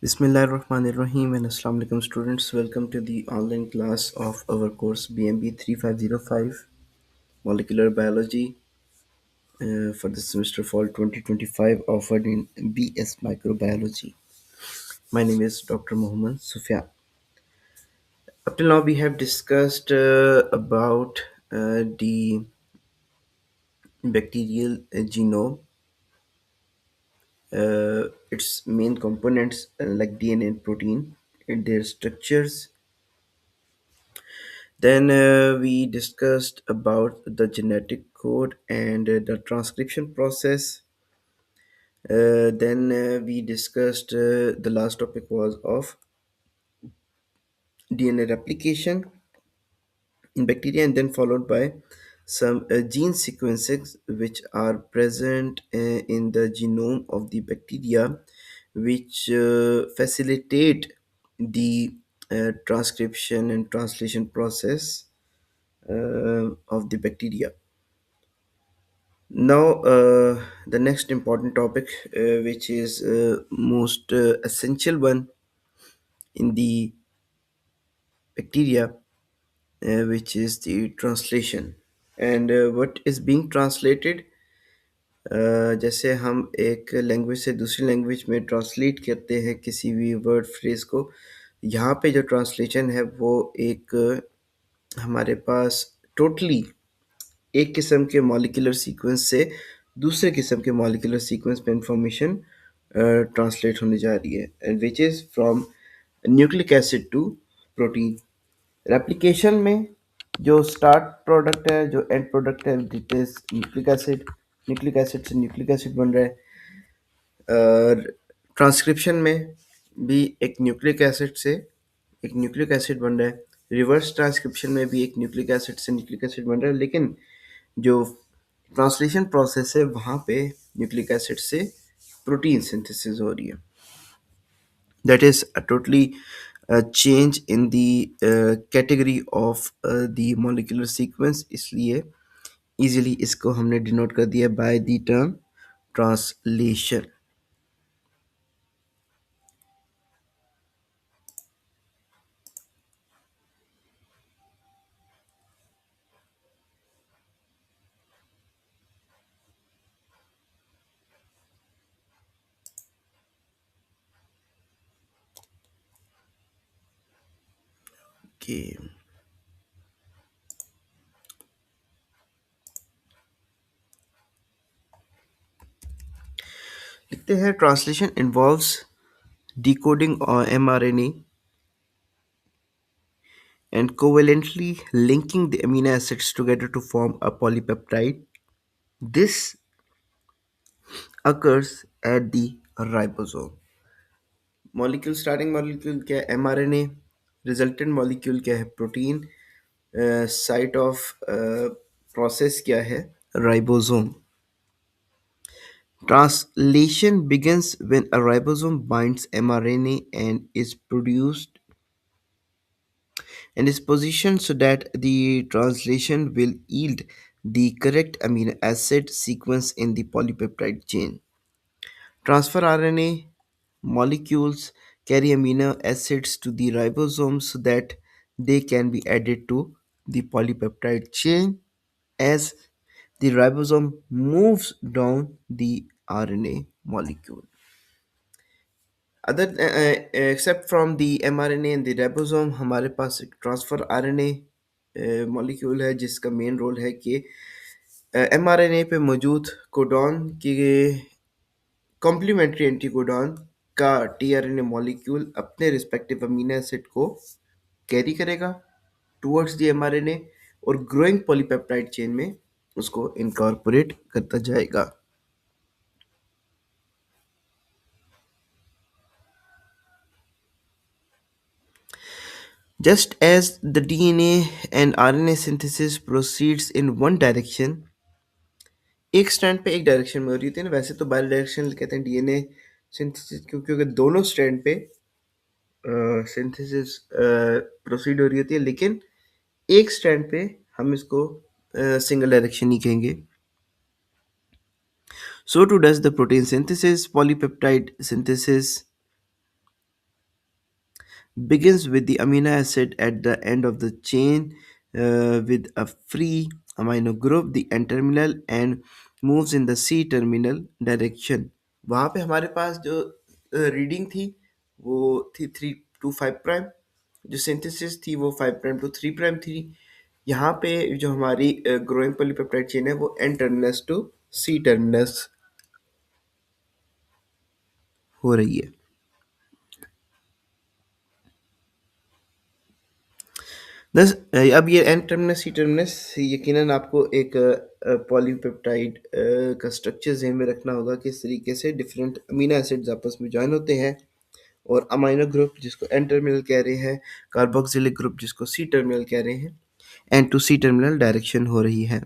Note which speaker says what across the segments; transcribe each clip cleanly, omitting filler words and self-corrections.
Speaker 1: Bismillahirrahmanirrahim and Assalamu alaikum students. Welcome to the online class of our course BMB 3505 Molecular Biology for the semester fall 2025 offered in BS Microbiology. My name is Dr. Muhammad Sufyan. Up till now we have discussed about the bacterial genome, its main components like DNA and protein, and their structures. Then we discussed about the genetic code and the transcription process. Then we discussed the last topic was of DNA replication in bacteria, and then followed by some gene sequences which are present in the genome of the bacteria, which facilitate the transcription and translation process of the bacteria. Now, the next important topic, which is most essential one in the bacteria, which is the translation. And what is being translated, जैसे हम एक language से दूसरी language में translate करते हैं किसी भी वर्ड फ्रेज को, यहाँ पे जो ट्रांसलेशन है वो एक हमारे पास टोटली एक किस्म के मॉलिक्यूलर सीक्वेंस से दूसरे किस्म के मॉलिक्यूलर सीक्वेंस पे इंफॉर्मेशन ट्रांसलेट होने जा रही है, which is from nucleic acid to protein. Replication में जो स्टार्ट प्रोडक्ट है, जो एंड प्रोडक्ट है, which is nucleic acid. Nucleic acid से न्यूक्लिक एसिड बन रहा है। ट्रांसक्रिप्शन में भी एक न्यूक्लिक एसिड से एक न्यूक्लिक एसिड बन रहा है। रिवर्स ट्रांसक्रिप्शन में भी एक न्यूक्लिक एसिड से न्यूक्लिक एसिड बन रहा है, लेकिन जो ट्रांसलेशन प्रोसेस है वहाँ पे न्यूक्लिक एसिड से प्रोटीन सिंथेसिस हो रही है। That is a totally change in the category of the molecular sequence, इसलिए इजीली इसको हमने डिनोट कर दिया by the term translation. Okay, लिखते हैं translation involves decoding mRNA and covalently linking the amino acids together to form a polypeptide. This occurs at the ribosome. Molecule starting molecule क्या है? mRNA। Resultant molecule क्या है? Protein. Site of process क्या है? Ribosome. Translation begins when a ribosome binds mRNA and is positioned so that the translation will yield the correct amino acid sequence in the polypeptide chain. Transfer RNA molecules carry amino acids to the ribosome so that they can be added to the polypeptide chain as the ribosome moves down the RNA molecule. Except from the mRNA and the ribosome, हमारे पास एक transfer RNA molecule है जिसका main role है कि mRNA पे मौजूद codon के complementary anticodon का टीआरएनए मॉलिक्यूल अपने रिस्पेक्टिव अमीनो एसिड को कैरी करेगा टुवर्ड्स द mRNA और ग्रोइंग पॉलीपेप्टाइड चेन में उसको इनकॉर्पोरेट करता जाएगा। Just as the DNA and RNA synthesis proceeds in one direction, एक स्ट्रैंड पे एक डायरेक्शन में हो रही थी ना, वैसे तो बाई डायरेक्शनल कहते हैं डीएनए सिंथेसिस, क्योंकि अगर दोनों स्ट्रैंड पे सिंथेसिस प्रोसीड हो रही होती है, लेकिन एक स्ट्रैंड पे हम इसको सिंगल डायरेक्शन ही कहेंगे। So too does the protein synthesis, polypeptide synthesis begins with the amino acid at the end of the chain with a free amino group, the N terminal, and moves in the C terminal direction. वहाँ पे हमारे पास जो reading थी वो थी 3 to 5 prime, जो synthesis थी वो 5 प्राइम to 3 प्राइम थी। यहाँ पे जो हमारी ग्रोइंग पॉलीपेप्टाइड चेन है वो N terminus to C terminus हो रही है। दस अब ये एन टर्मिनस सी टर्मिनस यकीनन आपको एक पॉलीपेप्टाइड का स्ट्रक्चर ज़हन में रखना होगा कि इस तरीके से डिफरेंट अमीनो एसिड्स आपस में जॉइन होते हैं और अमाइनो ग्रुप जिसको एन टर्मिनल कह रहे हैं, कार्बोक्सिलिक ग्रुप जिसको सी टर्मिनल कह रहे हैं, N to C terminal direction हो रही है।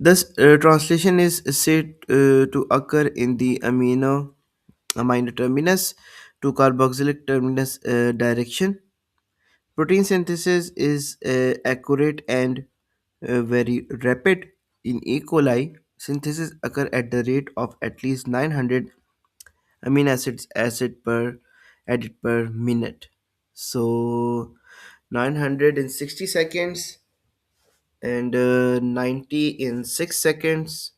Speaker 1: Thus, translation is said to occur in the amino terminus to carboxylic terminus direction. Protein synthesis is accurate and very rapid. In E. coli, synthesis occur at the rate of at least 900 amino acids added per minute. So 900 in 60 seconds and 90 in 6 seconds,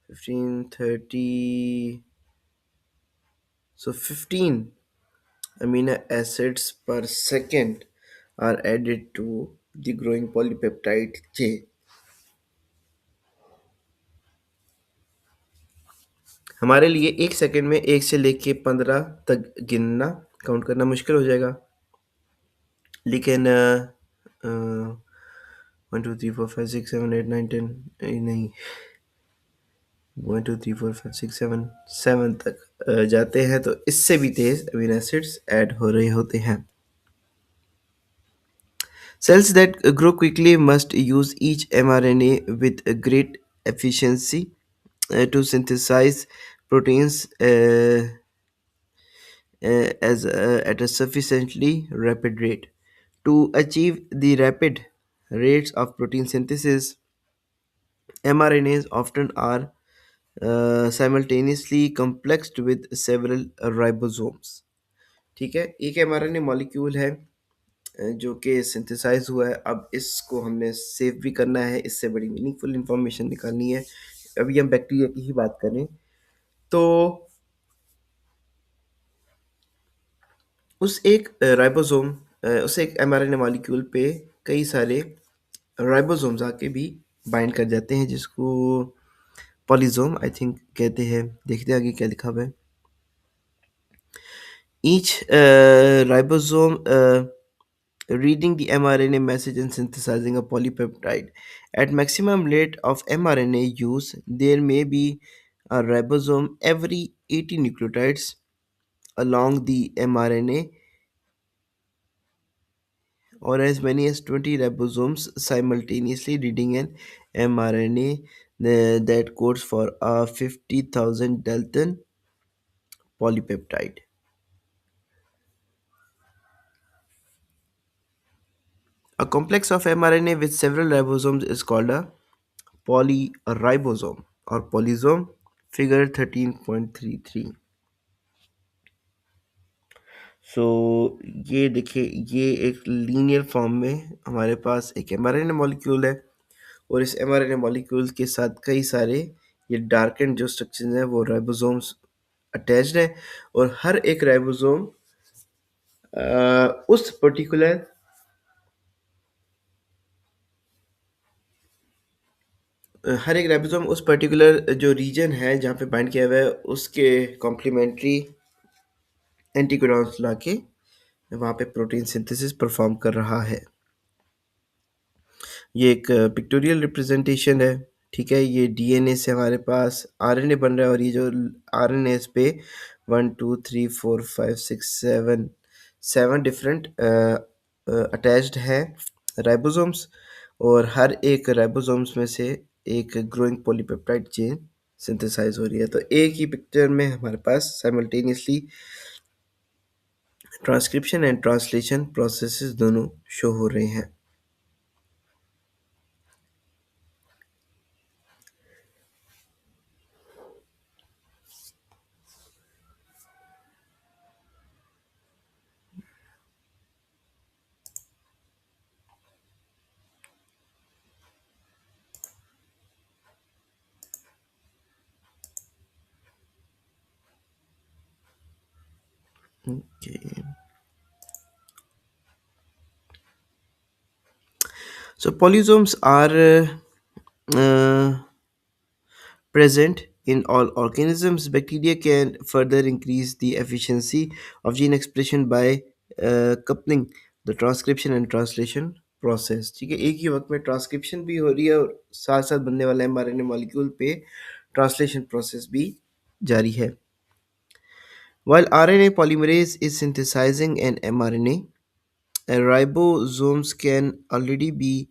Speaker 1: 15, 30. So 15 amino acids per second are added to the growing polypeptide chain. हमारे लिए 1 second में 1 से लेके 15 तक गिनना count करना मुश्किल हो जाएगा, लेकिन 1 2 3 4 5 6 7 8 9 10 नहीं, 1 2 3 4 5 6 7 तक जाते हैं तो इससे भी तेज अमीनो एसिड्स ऐड हो रहे होते हैं। Cells that grow quickly must use each mRNA with a great efficiency to synthesize proteins as at a sufficiently rapid rate. To achieve the rapid rates of protein synthesis, mRNAs often are simultaneously complexed with several ribosomes. ठीक है, एक mRNA molecule है जो कि synthesise हुआ है। अब इसको हमने सेव भी करना है, इससे बड़ी मीनिंगफुल इंफॉर्मेशन निकालनी है। अभी हम बैक्टीरिया की ही बात करें तो उस एक एमआरएनए मॉलिक्यूल पे कई सारे राइबोसोम्स आके भी बाइंड कर जाते हैं, जिसको पॉलीसोम आई थिंक कहते हैं। देखते हैं आगे क्या लिखा हुआ है। Each ribosome reading the mRNA message and synthesizing a polypeptide. At maximum rate of mRNA use, there may be a ribosome every 80 nucleotides along the mRNA or as many as 20 ribosomes simultaneously reading an mRNA that codes for a 50,000 Dalton polypeptide. A complex of mRNA with several ribosomes is called a polyribosome or polysome, figure 13.33। सो ये देखिए, ये एक linear form में हमारे पास एक mRNA molecule है और इस एमआरएनए मॉलिक्यूल के साथ कई सारे ये डार्केंड जो स्ट्रक्चर्स हैं वो राइबोसोम्स अटैच्ड हैं और हर एक राइबोसोम उस पर्टिकुलर हर एक राइबोसोम उस पर्टिकुलर जो रीजन है जहाँ पे बाइंड किया हुआ है उसके कॉम्प्लीमेंट्री एंटीकोडॉन्स लाके वहाँ पे प्रोटीन सिंथेसिस परफॉर्म कर रहा है। ये एक पिक्टोरियल रिप्रेजेंटेशन है। ठीक है, ये डीएनए से हमारे पास आरएनए बन रहा है और ये जो आरएनए पे 1 2 3 4 5 6 7 7 डिफरेंट अटैच्ड है राइबोसोम्स और हर एक राइबोसोम्स में से एक ग्रोइंग पॉलीपेप्टाइड चेन सिंथेसाइज हो रही है। तो एक ही पिक्चर में हमारे पास simultaneously transcription and translation processes दोनों शो हो रहे हैं। Okay. So polysomes are present in all organisms. Bacteria can further increase the efficiency of gene expression by coupling the transcription and translation process. ठीक है, एक ही वक्त में ट्रांसक्रिप्शन भी हो रही है और साथ साथ बनने वाले mRNA मॉलिक्यूल पे ट्रांसलेशन प्रोसेस भी जारी है. While RNA polymerase is synthesizing an mRNA, ribosomes can already be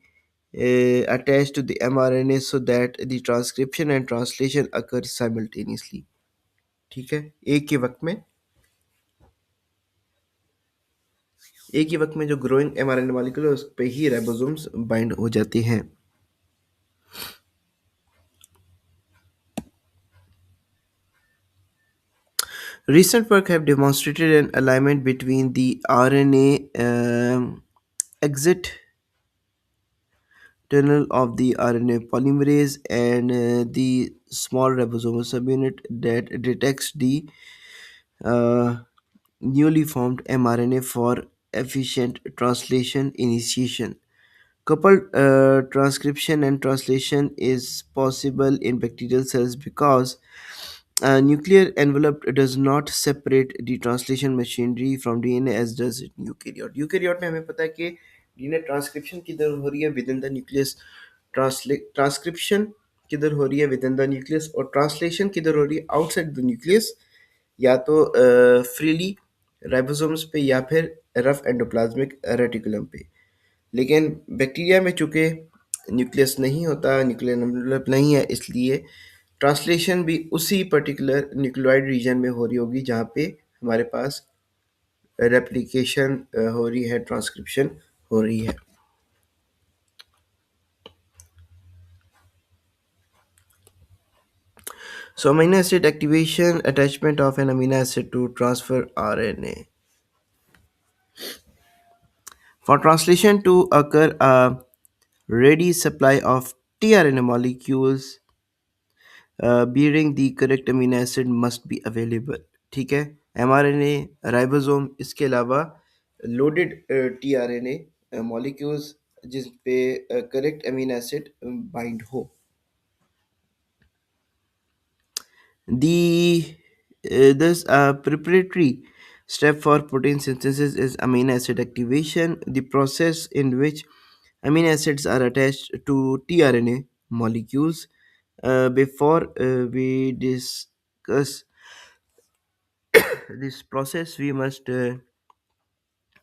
Speaker 1: attached to the mRNA so that the transcription and translation occur simultaneously. ठीक है, एक ही वक्त में जो ग्रोइंग mRNA मॉलिक्यूल है उस पे ही राइबोसोम्स बाइंड हो जाते हैं. Recent work have demonstrated an alignment between the RNA exit tunnel of the RNA polymerase and the small ribosomal subunit that detects the uh, newly formed mRNA for efficient translation initiation. Coupled transcription and translation is possible in bacterial cells because a nuclear envelope does not separate the translation machinery from DNA as does it eukaryote. Eukaryote में हमें पता है कि DNA transcription किधर हो रही है with in the nucleus, transcription किधर हो रही है विद इन द न्यूक्लियस और ट्रांसलेशन किधर हो रही है आउटसाइड द न्यूक्लियस, या तो फ्रीली राइबोसोम्स पे या फिर रफ एंडोप्लाज्मिक रेटिकुलम पे. लेकिन बैक्टीरिया में चूंकि न्यूक्लियस नहीं होता, न्यूक्लियर एनवेलप नहीं है, इसलिए ट्रांसलेशन भी उसी पर्टिकुलर न्यूक्लियोइड रीजन में हो रही होगी जहाँ पे हमारे पास रेप्लिकेशन हो रही है, ट्रांसक्रिप्शन हो रही है. So amino acid activation, attachment of an amino acid to transfer RNA. For translation to occur, a ready supply of tRNA molecules bearing the correct amino acid must be available. ठीक है, mRNA ribosome इसके अलावा loaded tRNA molecules जिस पे correct amino acid bind हो. The thus a preparatory step for protein synthesis is amino acid activation, the process in which amino acids are attached to tRNA molecules. Before we discuss this process, we must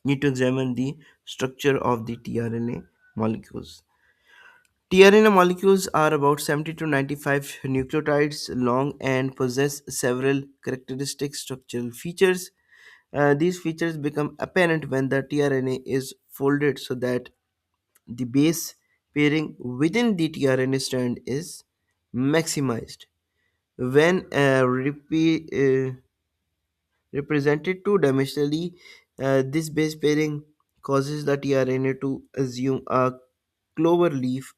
Speaker 1: need to examine the structure of the tRNA molecules. tRNA molecules are about 70 to 95 nucleotides long and possess several characteristic structural features. These features become apparent when the tRNA is folded so that the base pairing within the tRNA strand is maximized. When represented two-dimensionally, this base pairing causes the tRNA to assume a clover leaf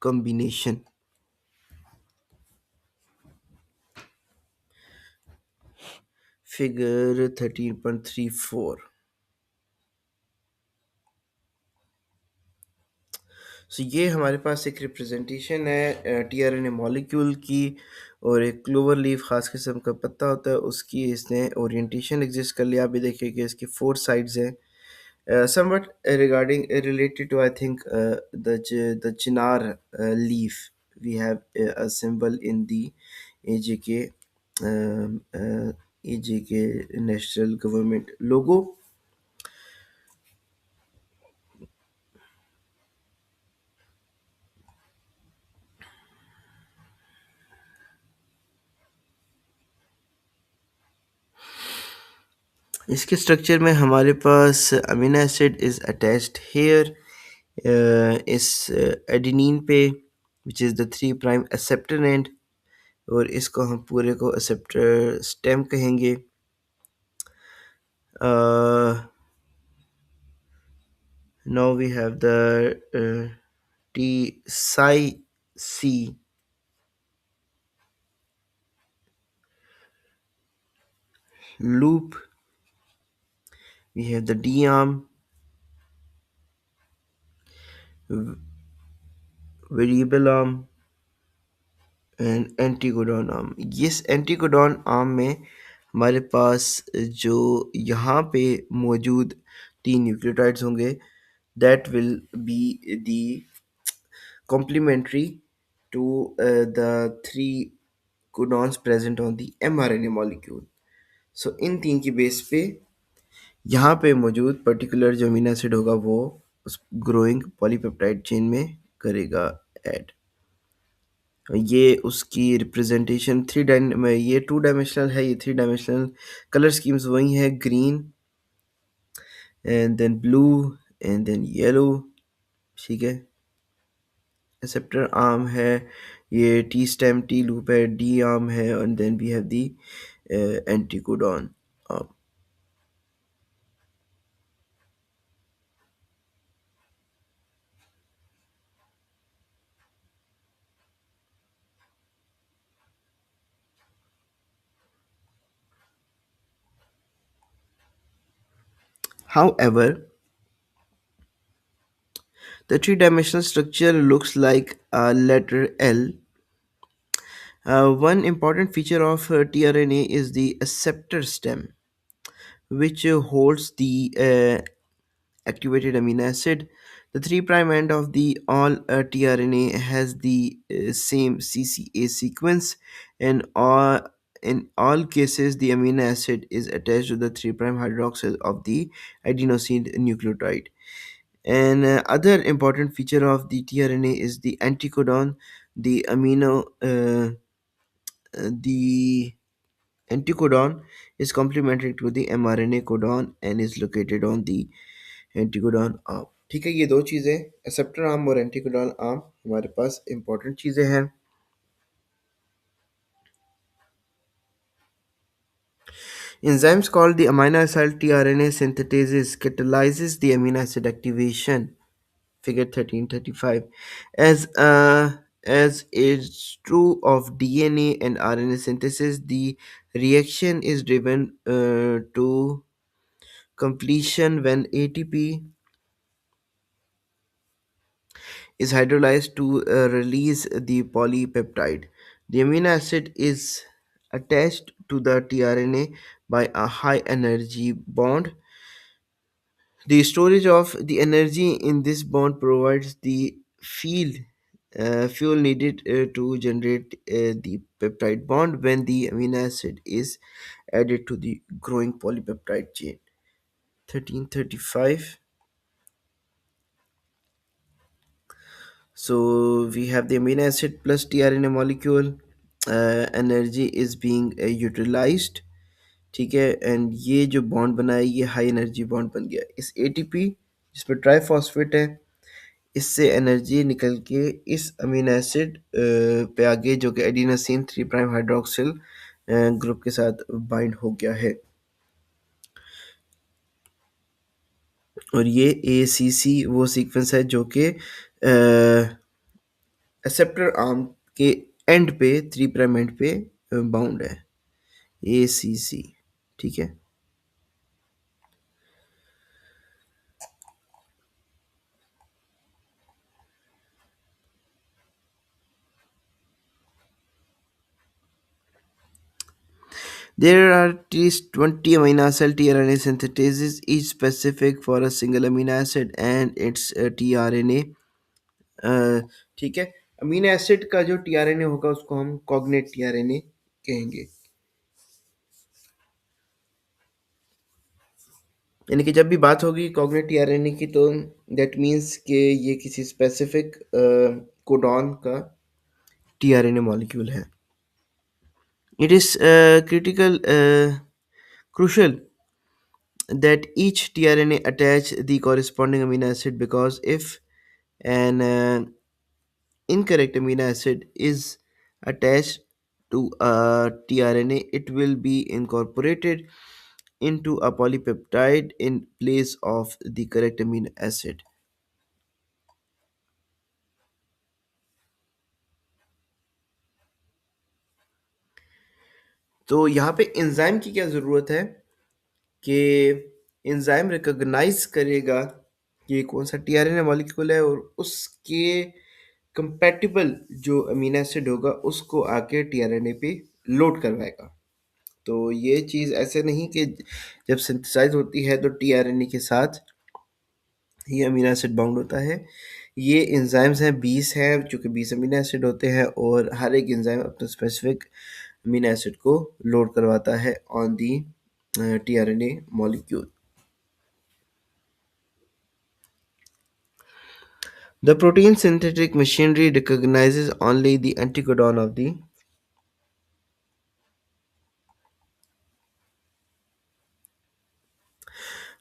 Speaker 1: combination. Figure 13.34. सो ये हमारे पास एक representation है tRNA molecule की, और एक clover leaf खास किस्म का पत्ता होता है उसकी इसने ओरिएंटेशन एग्जिस्ट कर लिया. आप भी देखिए कि इसके फोर साइड्स हैं. somewhat regarding related to I think the chinar leaf, we have a symbol in the AJK AJK national government logo. इसके स्ट्रक्चर में हमारे पास amino acid is attached here इस एडेनिन पे which is the 3' acceptor end, और इसको हम पूरे को एक्सेप्टर स्टेम कहेंगे. Now we have the T psi C loop We have the D arm, variable arm and anticodon arm. इस anticodon arm में हमारे पास जो यहाँ पे मौजूद तीन न्यूक्लियोटाइड्स होंगे, that will be the complementary to the three codons present on the mRNA molecule. So इन तीन की बेस पे यहाँ पे मौजूद पर्टिकुलर जो अमीनो एसिड होगा वो उस ग्रोइंग पॉलीपेप्टाइड चेन में करेगा ऐड. ये उसकी रिप्रेजेंटेशन ये टू डायमेंशनल है, ये थ्री डायमेंशनल. कलर स्कीम्स वही है, green and then blue and then yellow. ठीक है. एक्सेप्टर आर्म है, ये टी स्टेम टी लूप है, डी आर्म है, and then we have the anticodon arm. However, the three-dimensional structure looks like a letter L. One important feature of tRNA is the acceptor stem, which holds the activated amino acid. The 3' end of the all tRNA has the same CCA sequence, and in all cases, the amino acid is attached to the 3' hydroxyl of the adenosine nucleotide. And other important feature of the tRNA is the anticodon. The the anticodon is complementary to the mRNA codon and is located on the anticodon arm. ठीक है, ये दो चीज़ें acceptor arm और anticodon arm हमारे पास important चीज़ें हैं. Enzymes called the amino acid tRNA synthetases catalyzes the amino acid activation. Figure 1335. As is true of DNA and RNA synthesis, the reaction is driven to completion when ATP is hydrolyzed to release the polypeptide. The amino acid is attached to the tRNA by a high energy bond. The storage of the energy in this bond provides the fuel needed to generate the peptide bond when the amino acid is added to the growing polypeptide chain. 1335. So we have the amino acid plus tRNA molecule. Energy is being utilized. ठीक है. And ये जो bond बना है ये high energy bond बन गया. इस एटीपी जिसमें ट्राइफॉस्फेट है, इससे एनर्जी निकल के इस अमीनो एसिड पे आगे जो कि एडिनोसिन 3' हाइड्रोक्सिल ग्रुप के साथ बाइंड हो गया है. और ये ACC वो सीक्वेंस है जो कि एक्सेप्टर आर्म के एंड पे 3' एंड पे बाउंड है. ACC. ठीक है. There are at least 20 amino acid tRNA synthetases, each specific for a single amino acid and its tRNA. ठीक है. अमीनो एसिड का जो tRNA होगा उसको हम कॉग्नेट tRNA कहेंगे. यानी कि जब भी बात होगी कॉग्नेट tRNA की तो दैट मीन्स कि ये किसी स्पेसिफिक कोडॉन का tRNA मॉलिक्यूल है. It is crucial that each tRNA attach the corresponding amino acid, because if an incorrect amino acid is attached to a tRNA, it will be incorporated into a polypeptide in place of the correct amino acid. तो यहाँ पे enzyme की क्या ज़रूरत है कि enzyme recognise करेगा कि ये कौन सा टीआरएनए मॉलिक्यूल है, और उसके कंपैटिबल जो अमीनो एसिड होगा उसको आके टीआरएनए पे लोड करवाएगा। तो ये चीज़ ऐसे नहीं कि जब सिंथेसाइज होती है तो टीआरएनए के साथ ये अमीनो एसिड बाउंड होता है। ये एंजाइम्स हैं 20 हैं, चूँकि 20 अमीनो एसिड होते हैं, और हर एक एंजाइम अपने स्पेसिफिक अमीनो एसिड को लोड करवाता है on the tRNA molecule. The protein synthetic machinery recognizes only the anticodon of the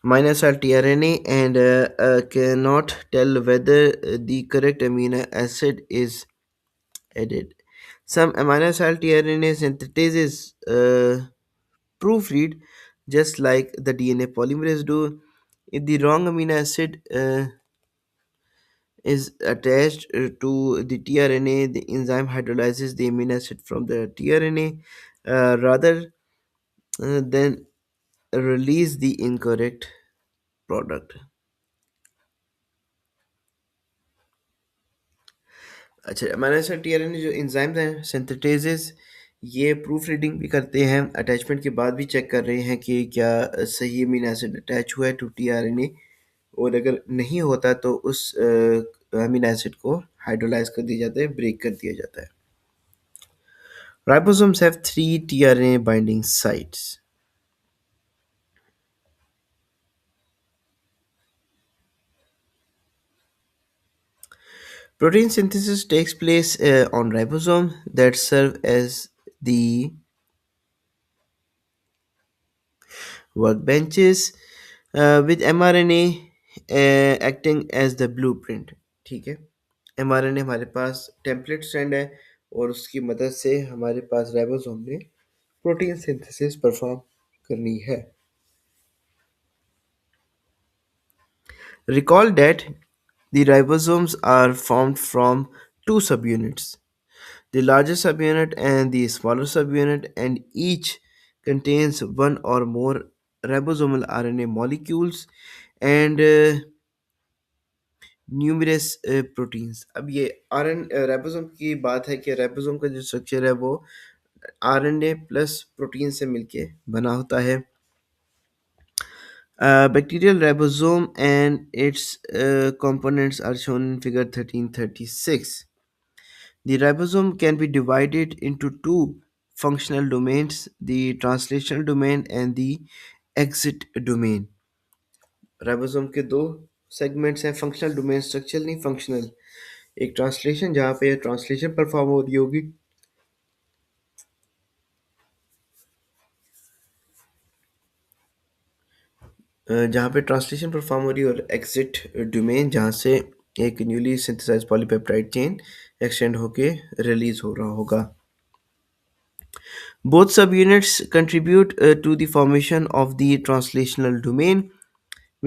Speaker 1: minus tRNA and cannot tell whether the correct amino acid is added. Some amino acid tRNA synthetases proofread just like the DNA polymerase do. If the wrong amino acid is attached to the tRNA, the enzyme hydrolyzes the amino acid from the tRNA rather than release the incorrect product. अच्छा, हमारे साथ tRNA जो enzymes हैं सिंथेटेजेस, ये proof reading भी करते हैं, attachment के बाद भी चेक कर रहे हैं कि क्या सही अमीनो एसिड अटैच हुआ है टू टीआरएनए, और अगर नहीं होता तो उस अमीनो एसिड को हाइड्रोलाइज कर दिया जाता है, ब्रेक कर दिया जाता है। Ribosomes have three tRNA binding sites. Protein synthesis takes place on ribosome that serve as the workbenches with mRNA acting as the blueprint। ठीक है, mRNA हमारे पास टेम्पलेट स्ट्रैंड है, और उसकी मदद से हमारे पास राइबोसोम में प्रोटीन सिंथेसिस परफॉर्म करनी है। Recall that the ribosomes are formed from two subunits, the larger subunit and the smaller subunit, and each contains one or more ribosomal RNA molecules and numerous proteins. अब ये ribosome की बात है कि ribosome का जो स्ट्रक्चर है वो आरएनए प्लस प्रोटीन से मिलके बना होता है। Bacterial ribosome and its components are shown in figure 1336. The ribosome can be divided into two functional domains, the translational domain and the exit domain। Ribosome के दो सेगमेंट्स हैं, फंक्शनल डोमेन, स्ट्रक्चरल नहीं, functional. एक translation जहाँ पे translation perform हो रही होगी, जहाँ पे ट्रांसलेशन परफॉर्म हो रही है, और एग्जिट डोमेन जहाँ से एक newly synthesize polypeptide chain extend होके रिलीज हो रहा होगा। Both subunits contribute to the formation of the translational domain,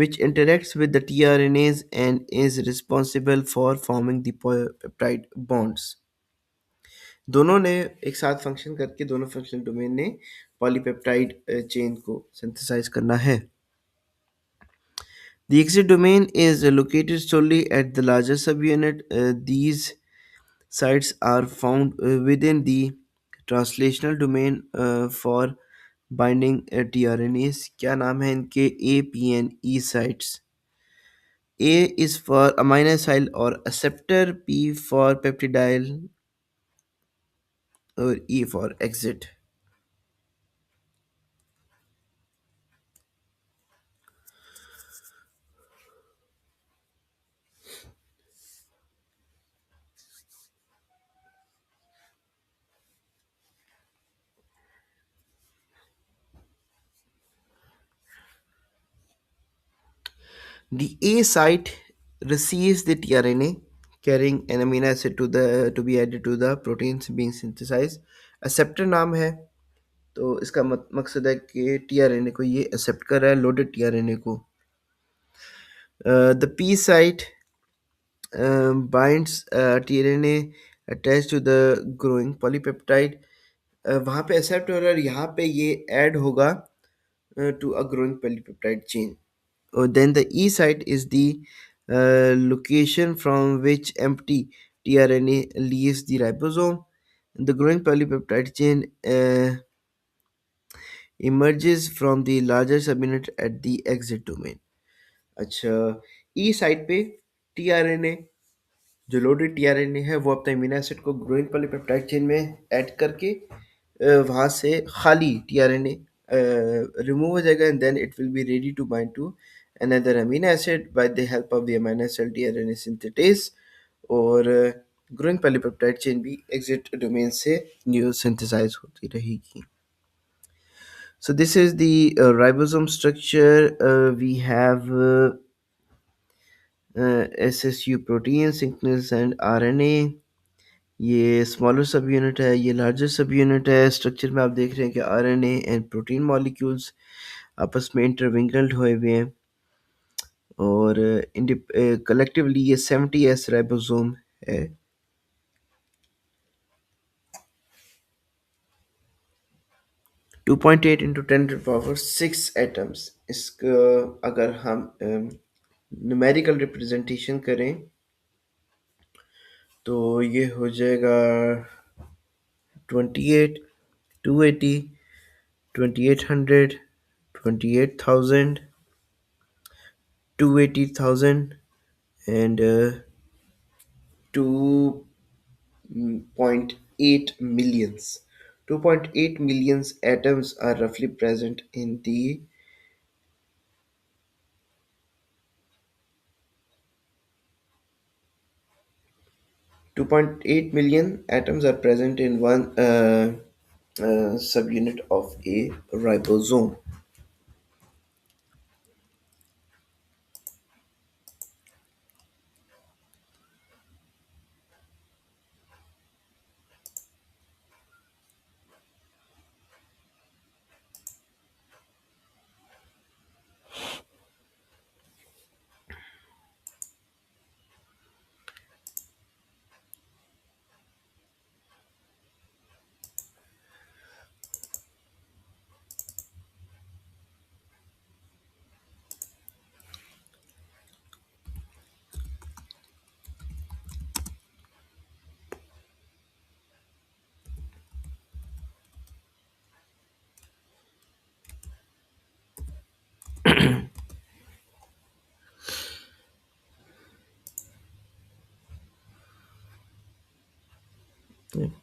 Speaker 1: which interacts with the tRNAs and is responsible for forming the peptide bonds। दोनों ने एक साथ फंक्शन करके, दोनों फंक्शनल डोमेन ने पॉलीपेप्टाइड चेन को सिंथेसाइज करना है। The exit domain is located solely at the larger subunit. These sites are found within the translational domain for binding tRNAs। क्या नाम है इनके? A, P and E sites। A is for amino acyl or acceptor, P for peptidyl, और E for exit। The A site receives the tRNA carrying an amino acid to be added to the proteins being synthesized। acceptor नाम है, तो इसका मकसद है कि tRNA को ये एक्सेप्ट कर रहा है, लोडेड टीआरएनए को। The P site binds tRNA attach to the growing polypeptide. वहाँ पे एक्सेप्ट हो रहा है, और यहाँ पे ये ऐड होगा to a growing polypeptide chain. Then the E site is the location from which empty tRNA leaves the ribosome. The growing polypeptide chain emerges from the larger subunit at the exit domain. अच्छा, E site पे tRNA, जो loaded tRNA है वो अपने amino acid को growing polypeptide chain में add करके वहाँ से खाली टीआरएनए रिमूव हो जाएगा, and then it will be ready to bind to another amino acid by the help of the amino acid tRNA synthetase, और ग्रोइंग पॉलीपेप्टाइड चेन भी एग्जिट डोमेन से न्यू सिंथेसाइज होती रहेगी. So this is the ribosome structure. We have SSU protein, signals and RNA. ये smaller सब unit है, ये larger सब यूनिट है. स्ट्रक्चर में आप देख रहे हैं कि आरएनए एंड प्रोटीन मॉलिक्यूल्स आपस में इंटरविंकल्ड हुए हुए हैं, और कलेक्टिवली ये 70s राइबोसोम है. 2.8 into 10 to the power 6 atoms. इसका अगर हम न्यूमेरिकल रिप्रेजेंटेशन करें तो ये हो जाएगा 28, 280, 2800, 28,000, 280,000, and 2.8 millions. 2.8 millions atoms are roughly present in the 2.8 million atoms are present in one subunit of a ribosome.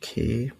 Speaker 1: Okay.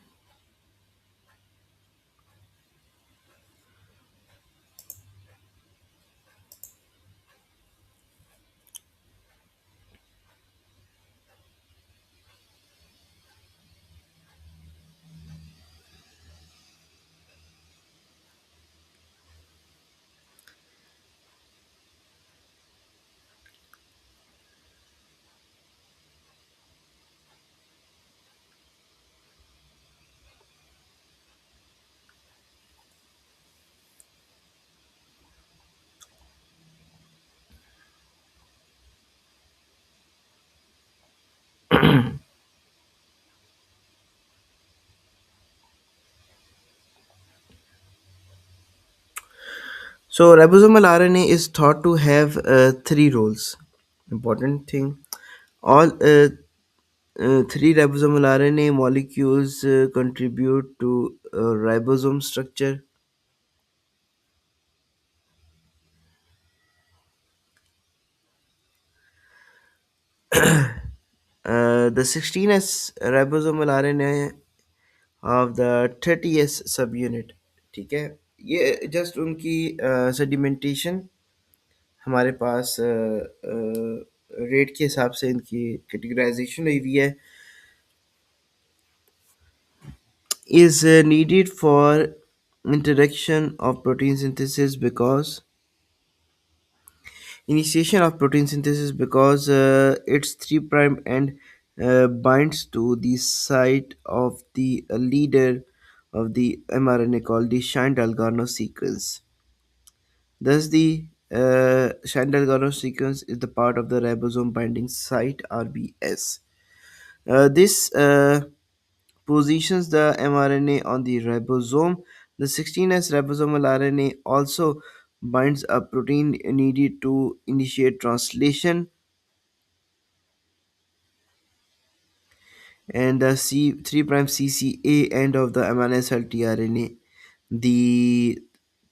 Speaker 1: So ribosomal RNA is thought to have three roles. Important thing. All three ribosomal RNA molecules contribute to ribosome structure. The 16s ribosomal RNA of the 30s subunit. ठीक है, ये just उनकी sedimentation हमारे पास rate के हिसाब से इनकी categorisation हुई हुई है. Is needed for interaction of protein synthesis because initiation of protein synthesis because its 3 prime end binds to the site of the leader of the mRNA called the Shine-Dalgarno sequence. Thus, the Shine-Dalgarno sequence is the part of the ribosome binding site RBS. This positions the mRNA on the ribosome. The 16S ribosomal RNA also binds a protein needed to initiate translation, and the C 3' CCA end of the amino acid tRNA. The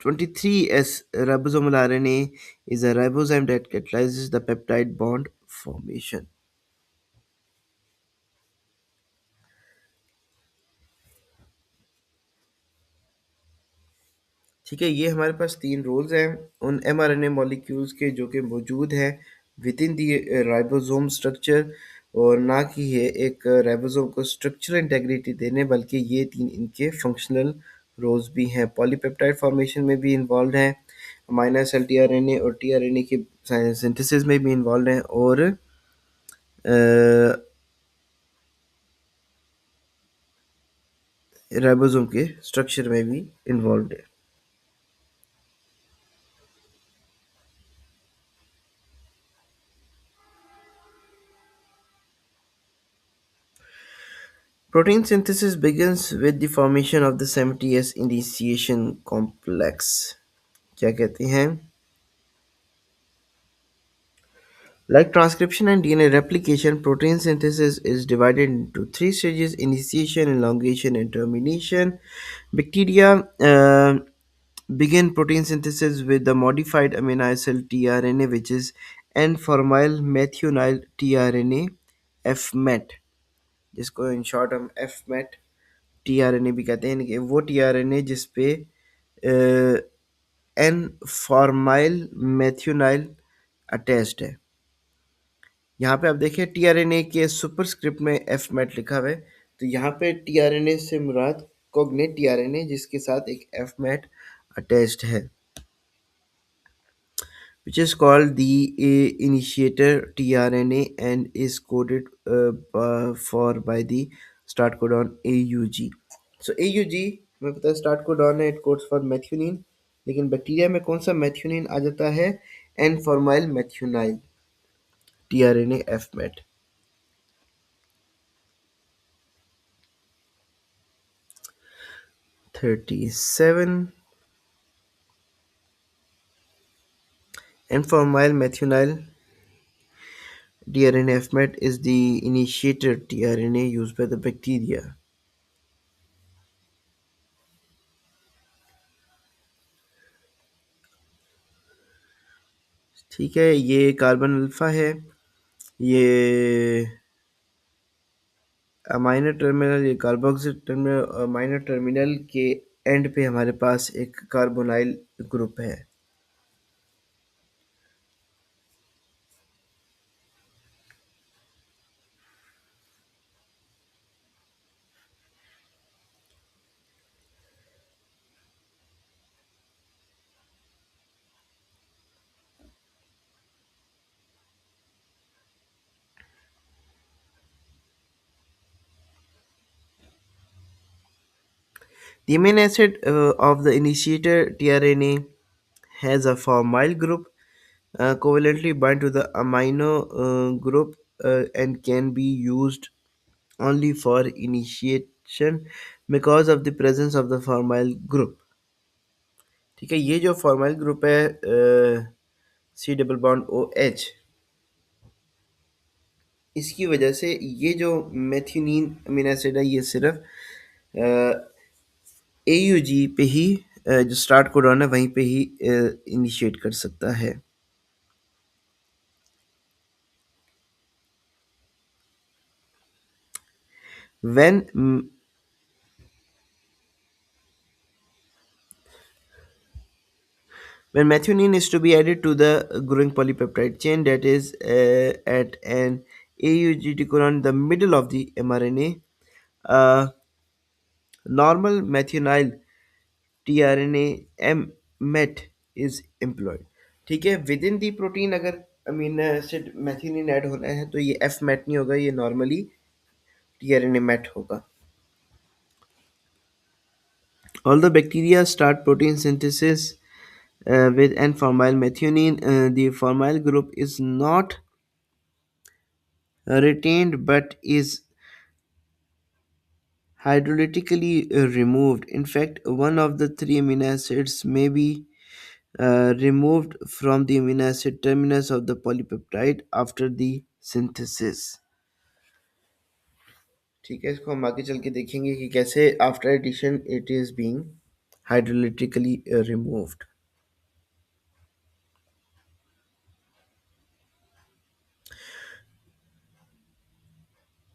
Speaker 1: 23S ribosomal RNA is a ribosome that catalyzes the peptide bond formation. ठीक है, ये हमारे पास तीन roles हैं उन mRNA molecules के जो कि मौजूद हैं with in the ribosome structure, और ना कि ये एक राइबोसोम को स्ट्रक्चरल इंटेग्रिटी देने, बल्कि ये तीन इनके फंक्शनल रोल्स भी हैं। पॉलीपेप्टाइड फॉर्मेशन में भी इन्वॉल्व हैं, अमीनो एसिड टीआरएनए और टीआरएनए की सिंथेसिस में भी इन्वॉल्व हैं, और राइबोसोम के स्ट्रक्चर में भी इन्वॉल्व है। Protein synthesis begins with the formation of the 70S initiation complex. क्या कहते हैं? Like transcription and DNA replication, protein synthesis is divided into three stages: initiation, elongation, and termination. Bacteria begin protein synthesis with the modified amino acid tRNA, which is N-formyl methionine tRNA, FMET, जिसको in short हम FMET tRNA भी कहते हैं, यानी कि वो tRNA जिस पे एन फॉर्माइल मेथ्योनाइल अटैच्ड है। यहाँ पे आप देखिए टीआरएनए के सुपरस्क्रिप्ट में एफ मैट लिखा हुआ है, तो यहाँ पे टीआरएनए से मुराद कोग्नेट टीआरएनए जिसके साथ एक एफ मैट अटैच्ड है, which is called the initiator tRNA and is coded for by the start codon AUG. So AUG हमें पता है स्टार्ट कोडॉन है, इट कोड्स फॉर मेथ्यूनिन, लेकिन बैक्टीरिया में कौन सा मेथ्यूनिन आ जाता है? N formyl methionyl tRNA fmet. 37 N-formyl methynyl tRNA fmet is the initiator tRNA used by the bacteria. ठीक है, ये कार्बन अल्फा है, ये अमाइनर टर्मिनल, ये कार्बोक्सिल टर्मिनल, अमाइनर टर्मिनल के एंड पे हमारे पास एक कार्बोनाइल ग्रुप है। The amino acid of the initiator tRNA has a formyl group covalently bind to the amino group and can be used only for initiation because of the presence of the formyl group. ठीक है, ये जो formyl group है C double bond O H, इसकी वजह से ये जो मेथियोनिन अमीनो एसिड है ये सिर्फ ए यू जी पे ही जो स्टार्ट कोडॉन है वहीं पे ही इनिशिएट कर सकता है। When when methionine is to be added to the growing polypeptide chain, that is at an AUG codon, the middle of the mRNA, uh, normal methionine tRNA MET is employed. ठीक है, with in the protein अगर amino acid methionine add होना है तो ये F mat नहीं होगा, ये नॉर्मली टीआरएनए मैट होगा। Although bacteria start protein synthesis with N-formyl methionine, the formyl group is not retained but is hydrolytically removed. In fact, one of the three amino acids may be removed from the amino acid terminus of the polypeptide after the synthesis. ठीक है, इसको हम आगे चल के देखेंगे कि कैसे after addition it is being hydrolytically removed.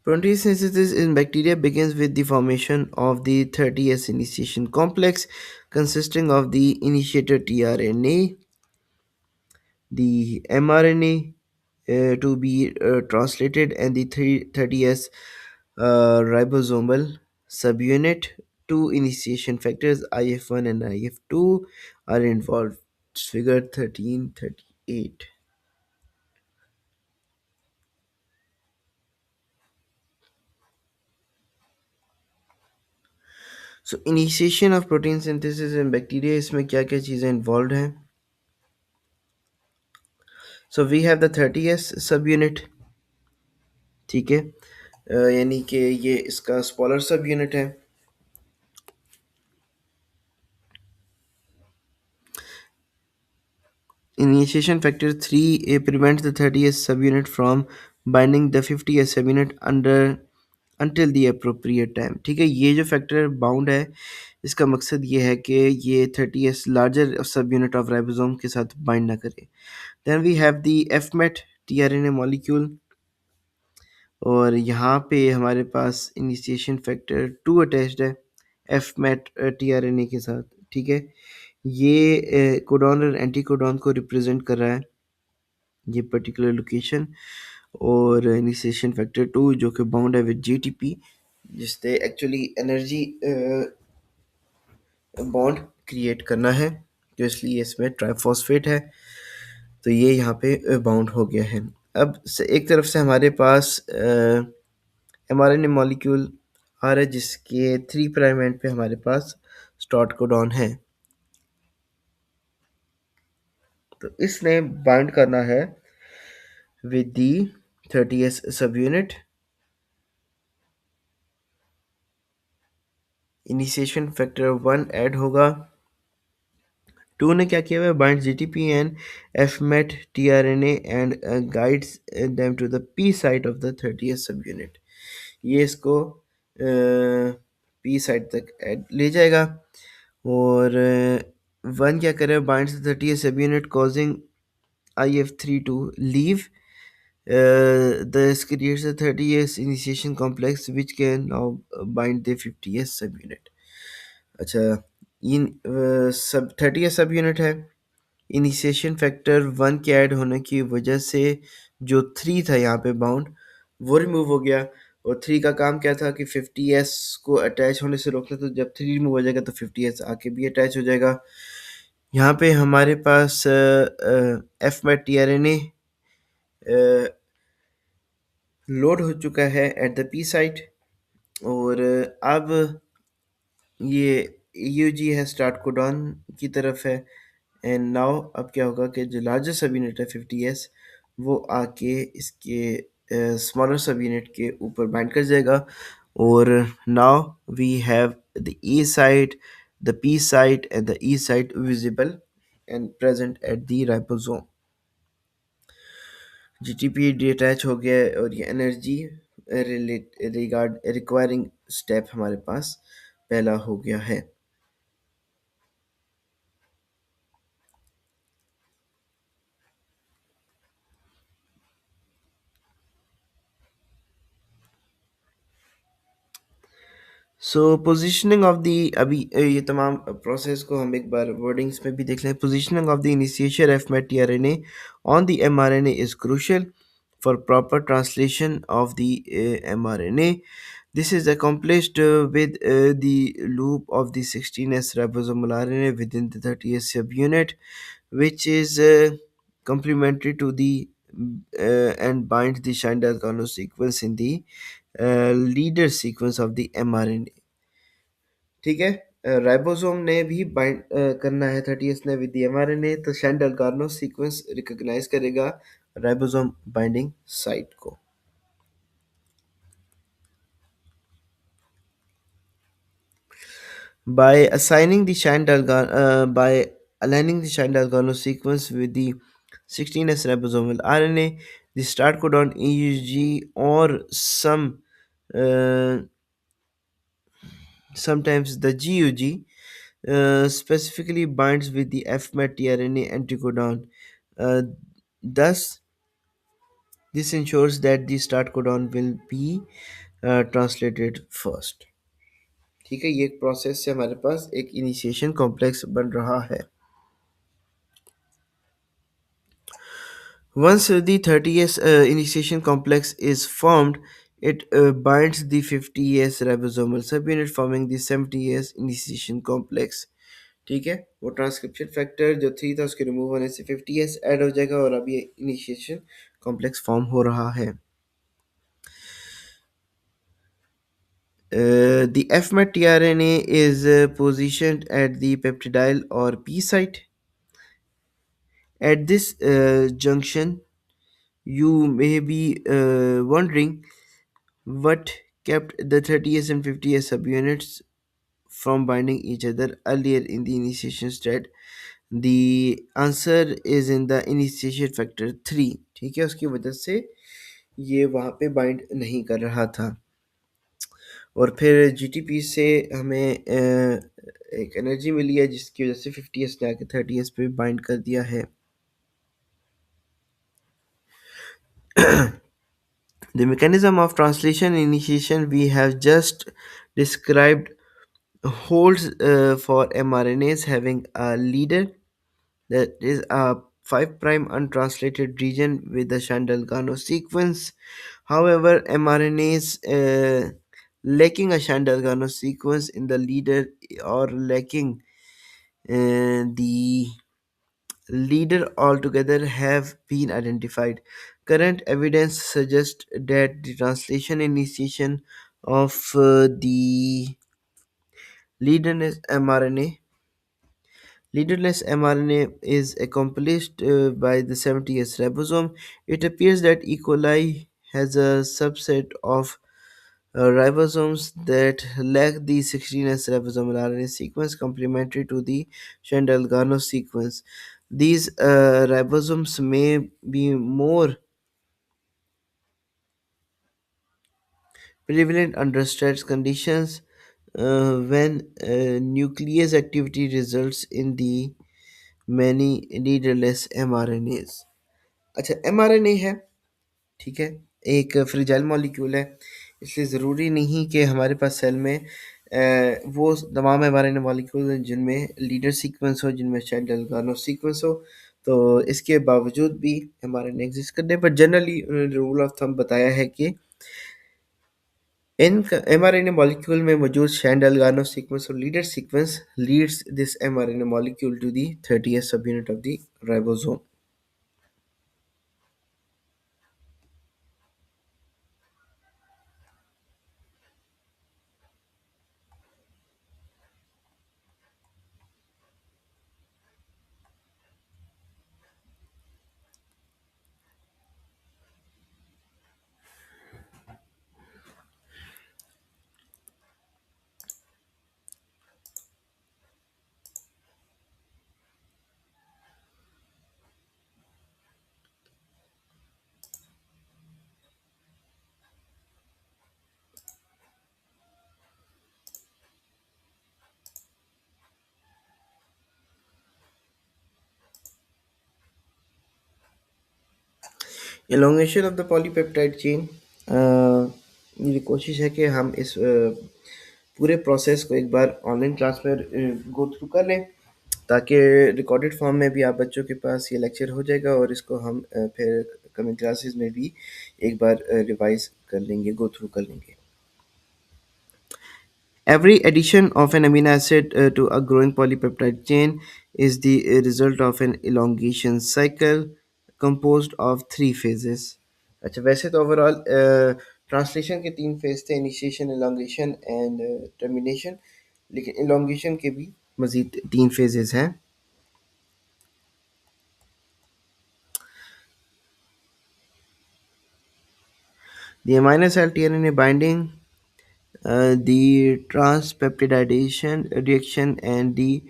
Speaker 1: Protein synthesis in bacteria begins with the formation of the 30S initiation complex consisting of the initiator tRNA, the mRNA to be translated, and the 30S ribosomal subunit. Two initiation factors IF1 and IF2 are involved. Figure 1338. So initiation of protein synthesis in bacteria, इसमें क्या क्या चीज़ें involved हैं. So we have the 30S subunit. ठीक है, यानी कि ये इसका स्पॉलर सब यूनिट है. Initiation factor 3 prevents the 30S subunit from binding the 50S subunit under until the appropriate time. ठीक है, ये जो फैक्टर बाउंड है इसका मकसद ये है कि ये 30S लार्जर सब यूनिट ऑफ राइबोसोम के साथ बाइंड ना करे. Then we have the fMet tRNA molecule, और यहाँ पे हमारे पास इनिशिएशन फैक्टर 2 अटैच्ड है एफमेट टीआरएनए के साथ. ठीक है, ये कोडॉन और एंटी कोडॉन को रिप्रेजेंट कर रहा है, ये पर्टिकुलर लोकेशन. और इनिशिएशन फैक्टर 2 जो कि बाउंड है विद जीटीपी, जिससे एक्चुअली एनर्जी बॉन्ड क्रिएट करना है, तो इसलिए इसमें ट्राइफॉस्फेट है, तो ये यहाँ पे बाउंड हो गया है. अब एक तरफ से हमारे पास mRNA मॉलिक्यूल आ रहा है जिसके 3 प्राइम एंड पे हमारे पास स्टार्ट कोडॉन है, तो इसने बाइंड करना है विद दी 30S सब यूनिट. इनिशिएशन फैक्टर 1 ऐड होगा. 2 ने क्या किया हुआ है, bind GTP and fMet tRNA and guides them to the P site of the 30S सब यूनिट. ये इसको पी साइट तक ले जाएगा. और 1 क्या करे, बाइंड्स द 30S सब unit causing IF3 to leave. This creates a 30S initiation complex which can now bind the 50S subunit. अच्छा, इन सब 30S सब यूनिट है. इनिशिएशन फैक्टर 1 के ऐड होने की वजह से जो 3 था यहाँ पे बाउंड, वो रिमूव हो गया. और 3 का काम क्या था कि 50S को अटैच होने से रोकना, तो जब 3 रिमूव हो जाएगा तो 50S आके भी अटैच हो जाएगा. यहाँ पे हमारे पास एफ में टीआरएनए लोड हो चुका है एट द पी साइट. और अब ये यूजी है स्टार्ट कोडॉन की तरफ है. एंड नाउ अब क्या होगा कि जो लार्जर सब यूनिट है 50S, वो आके इसके स्मॉलर सब यूनिट के ऊपर बाइंड कर जाएगा. और now we have the E site, the P site and the E site visible and present at the ribosome. GTP detach हो गया है और ये एनर्जी रिक्वायरिंग स्टेप हमारे पास पहला हो गया है. सो पोजिशनिंग ऑफ द, अभी ये तमाम प्रोसेस को हम एक बार वर्डिंग्स में भी देख लें. Positioning of the initiation fMet tRNA on the mRNA is crucial for proper translation of the mRNA. This is accomplished with the loop of the 16S ribosomal RNA within the 30S subunit, which is complementary to the and binds the Shine-Dalton sequence in the leader sequence of the mRNA. ठीक है, ribosome ने भी bind करना है 30S ने with mRNA, तो शैंडल Karnaugh sequence recognise करेगा ribosome binding site को. By assigning the Shine-Dalton by aligning the Shandal-Garno sequence with the 16S ribosomal RNA, the start codon EUG, or uh, sometimes the GUG, specifically binds with the FMET tRNA anticodon. Uh, Thus, this ensures that the start codon will be translated first. ठीक है, ये एक process से हमारे पास एक initiation complex बन रहा है. Once the 30s initiation complex is formed, it binds the 50s ribosomal subunit, forming the 70s initiation complex. ठीक है, वो ट्रांसक्रिप्शन फैक्टर जो 3 था उसके रिमूव होने से 50s ऐड हो जाएगा और अब ये इनिशिएशन कॉम्प्लेक्स फॉर्म हो रहा है. The FMET tRNA is positioned at the peptidyl or P site. At this junction, you may be wondering what kept the 30s and 50s subunits from binding each other earlier in the initiation state. The answer is in the initiation factor 3. ठीक है, उसकी वजह से ये वहाँ पे bind नहीं कर रहा था. और फिर जीटीपी से हमें एक एनर्जी मिली है जिसकी वजह से 50s ने आके 30s पे बाइंड कर दिया है. The mechanism of translation initiation we have just described holds for mRNAs having a leader, that is a 5' untranslated region with the Shandal-Gano sequence. However, mRNAs lacking a Shandal-Gano sequence in the leader or lacking the leader altogether have been identified. Current evidence suggests that the translation initiation of the leaderless mRNA Leaderless mRNA is accomplished by the 70S ribosome. It appears that E. coli has a subset of ribosomes that lack the 16S ribosomal RNA sequence complementary to the Shandal-Garno sequence. These ribosomes may be more prevalent under stress conditions when nuclease activity results in the many leaderless mRNAs. अच्छा, mRNA है, ठीक है, एक fragile molecule है, इसलिए ज़रूरी नहीं कि हमारे पास सेल में वो तमाम mRNA मॉलिक्यूल हैं जिनमें लीडर सीक्वेंस हो, जिनमें शेंडल गार्नो सीक्वेंस हो. तो इसके बावजूद भी mRNA एग्जिस्ट करते हैं, पर जनरली रूल ऑफ थंब बताया है कि इन mRNA मॉलिक्यूल में मौजूद शेंडल गार्नो सीक्वेंस और leader sequence leads this mRNA molecule to the 30th subunit of the ribosome. Elongation of the polypeptide chain, मेरी कोशिश है कि हम इस पूरे प्रोसेस को एक बार ऑनलाइन क्लास में गो थ्रू कर लें, ताकि रिकॉर्डेड फॉर्म में भी आप बच्चों के पास ये लेक्चर हो जाएगा और इसको हम फिर कमिंग क्लासेस में भी एक बार रिवाइज कर लेंगे, गो थ्रू कर लेंगे. Every addition of an amino acid to a growing polypeptide chain is the result of an elongation cycle composed of three phases. अच्छा, वैसे तो ओवरऑल ट्रांसलेशन के 3 फेज थे, इनिशिएशन, एलोंगेशन एंड टर्मिनेशन, लेकिन elongation के भी मज़ीद 3 फेजेस हैं. The amino acid tRNA binding, the transpeptidation reaction, and the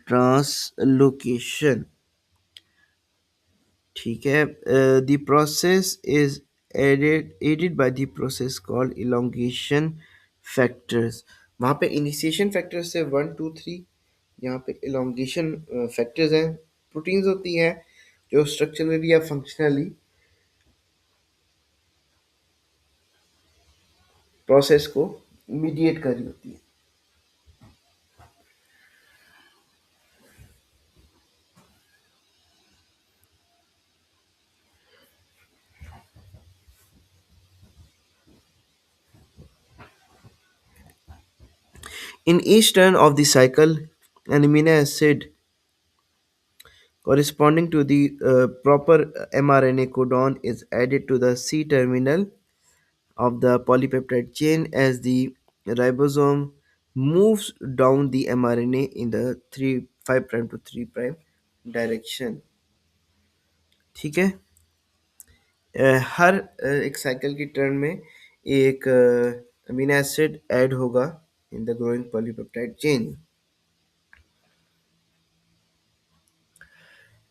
Speaker 1: translocation. ठीक है, the process is aided by the process called elongation factors। वहाँ पे इनिशिएशन फैक्टर्स है 1 2 3, यहाँ पे elongation फैक्टर्स हैं, प्रोटीन्स होती हैं जो स्ट्रक्चरली या फंक्शनली प्रोसेस को मीडिएट कर रही होती है। In each turn of the cycle, an amino acid corresponding to the proper mRNA codon is added to the C terminal of the polypeptide chain as the ribosome moves down the mRNA in the 3 5 prime to 3 prime direction. ठीक है, हर एक cycle की turn में एक amino acid add होगा in the growing polypeptide chain.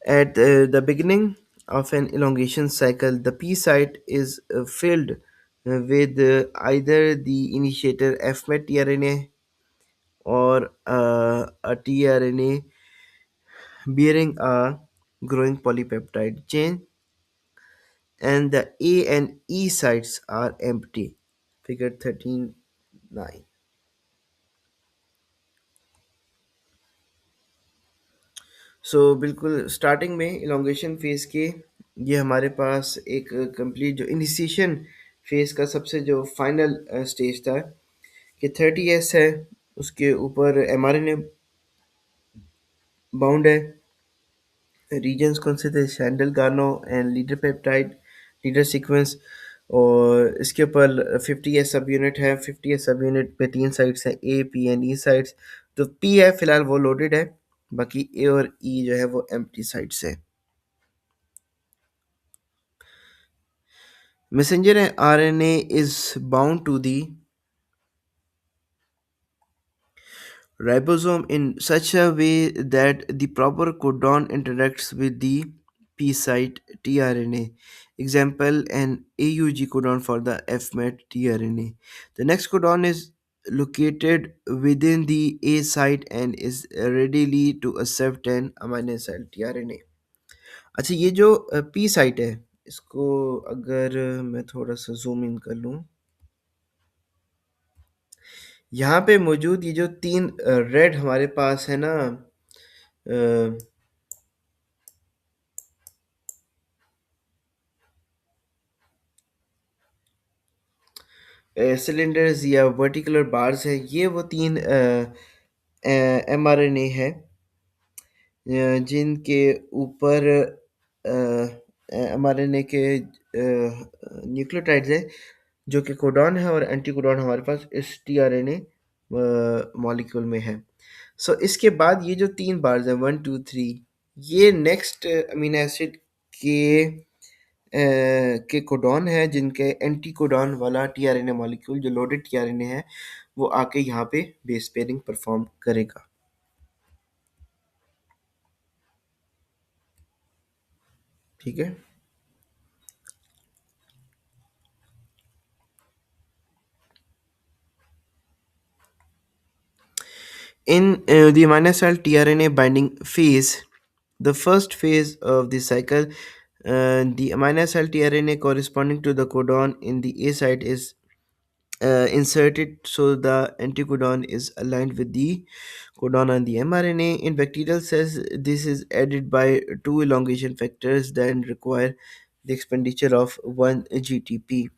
Speaker 1: At the beginning of an elongation cycle, the P site is filled with either the initiator FMET tRNA or a tRNA bearing a growing polypeptide chain, and the A and E sites are empty. Figure 13.9। सो बिल्कुल starting में elongation phase के ये हमारे पास एक complete जो initiation phase का सबसे जो फाइनल स्टेज था कि 30s है, उसके ऊपर mRNA बाउंड है। रीजन्स कौन से थे? Shine Dalgarno and leader peptide leader sequence. और इसके ऊपर 50s सब यूनिट है। 50s सब यूनिट पे 3 साइड्स हैं, A P and E sides. तो पी है फिलहाल वो लोडेड है, बाकी ए और ई जो है वो एम्प्टी साइड्स है। Messenger RNA is bound to the ribosome in such a way that the proper codon interacts with the P site tRNA. Example, an AUG codon for the FMET tRNA. The next codon is located within the A site and is readily to accept an amino acid tRNA। अच्छा, ये जो P site है, इसको अगर मैं थोड़ा सा zoom in कर लूँ, यहाँ पे मौजूद ये जो 3 रेड हमारे पास है ना, सिलेंडर्स या वर्टिकुलर बार्स है, ये वो 3 एमआरएनए है जिनके ऊपर एमआरएनए के न्यूक्लियोटाइड्स हैं जो कि कोडॉन है, और एंटी कोडॉन हमारे पास इस टीआरएनए मॉलिक्यूल में है। सो इसके बाद ये जो 3 बार्स हैं 1 2 3, ये नेक्स्ट अमीनो एसिड के के कोडॉन है जिनके एंटी कोडॉन वाला टीआरएनए मॉलिक्यूल जो लोडेड टीआरएनए है वो आके यहाँ पे बेस पेयरिंग परफॉर्म करेगा। ठीक है, in the amino acid tRNA binding phase, the first phase of the cycle, the amino acid tRNA corresponding to the codon in the A site is inserted so the anticodon is aligned with the codon on the mRNA. In bacterial cells, this is added by 2 elongation factors that require the expenditure of 1 GTP.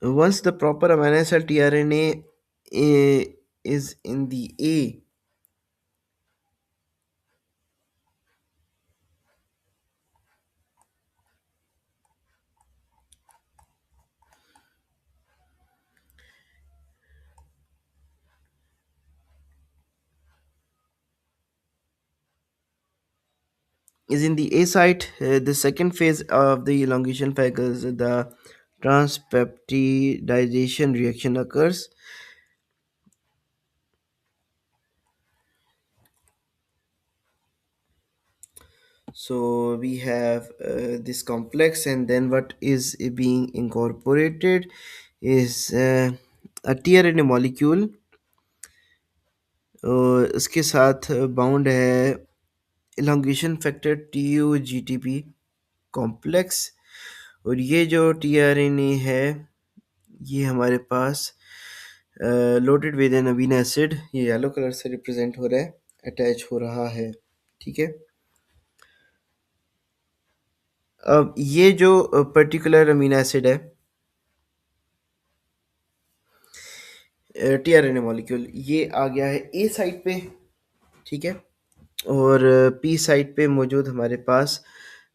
Speaker 1: Once the proper amino acid tRNA is in the A, is in the A site, the second phase of the elongation cycles, the transpeptidization reaction occurs. So we have this complex, and then what is being incorporated is a tRNA molecule. इसके साथ bound है elongation factor TUGTP complex. और ये जो tRNA है, ये हमारे पास loaded with an amino acid, ये येलो कलर से रिप्रेजेंट हो रहा है, अटैच हो रहा है। ठीक है। अब ये जो पर्टिकुलर अमीनो एसिड है, tRNA मॉलिक्यूल, ये आ गया है ए साइड पे। ठीक है। और पी साइड पे मौजूद हमारे पास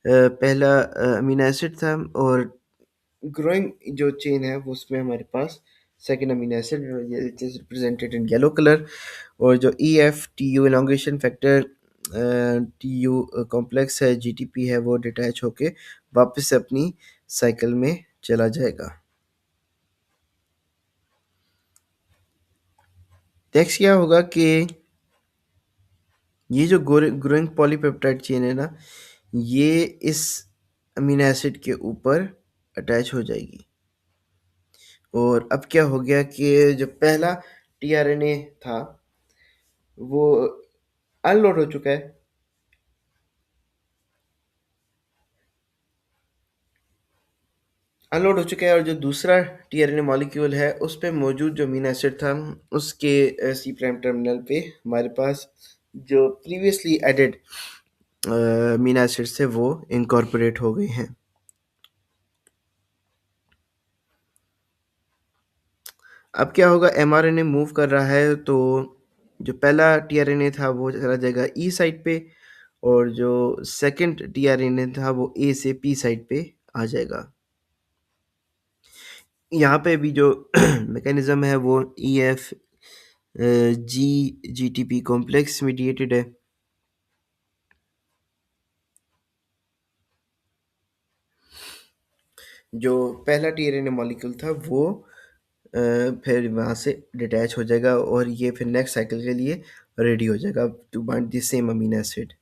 Speaker 1: पहला अमीनो एसिड था, और ग्रोइंग जो चेन है वो उसमें हमारे पास second amino acid, it is represented in yellow colour. और जो E F T U elongation factor T U complex है, जीटीपी है, वो डिटैच होके वापस से अपनी साइकिल में चला जाएगा। नेक्स्ट क्या होगा कि ये जो ग्रोइंग पॉलीपेप्टाइड चेन है ना, ये इस अमीनो एसिड के ऊपर अटैच हो जाएगी। और अब क्या हो गया कि जो पहला टीआरएनए था वो अनलोड हो चुका है। अनलोड हो चुका है, और जो दूसरा टीआरएनए मॉलिक्यूल है उस पे मौजूद जो अमीनो एसिड था, उसके सी प्राइम टर्मिनल पे हमारे पास जो प्रीवियसली एडेड अमीनो एसिड्स थे वो इनकॉर्पोरेट हो गए हैं। अब क्या होगा, एमआरएनए मूव कर रहा है, तो जो पहला टीआरएनए था वो चला जाएगा ई साइड पे, और जो सेकंड टीआरएनए था वो ए से पी साइड पे आ जाएगा। यहाँ पे भी जो मैकेनिज्म है वो E F G G T P complex mediated है। जो पहला टीआरएनए मॉलिक्यूल था वो फिर वहाँ से डिटैच हो जाएगा, और ये फिर नेक्स्ट साइकिल के लिए रेडी हो जाएगा to bind the same amino acid.